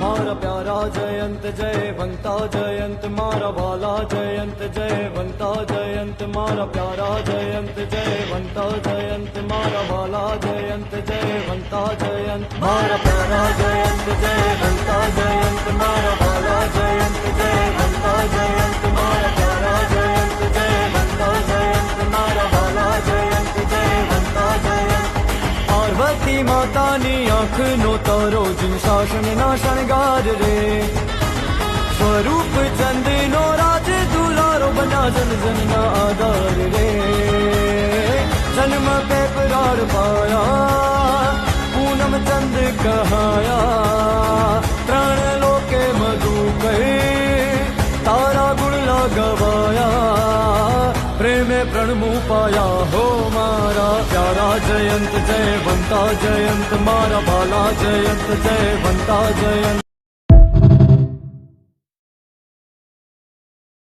मारा प्यारा जयंत जयवंता जयंत मारा वाला जयंत जयवंता जयंत मारा प्यारा जयंत जयवंता जयंत मारा वाला जयंत जयवंता जयंत मारा प्यारा जयंत जयवंता जयंत मारा वाला जयंत जयवंता जयंत मारा प्यारा जयंत जयवंता जयंत मारा वाला जयंत जयवंता जयंत पार्वती मातानी आँखनो तारो जिन शासनना शणगार रे स्वरूप चंदनो राज दुलारो बना जन जनना आधार रे जन्म पे प्राण पाया पूनम चंद कहाया प्राण लोके मधु कहे तारा गुण गवाया प्रेम प्रणमु पाया हो मारा प्यारा जयंत जयवंता जयंत मारा बाला जयंत जयवंता जयंत।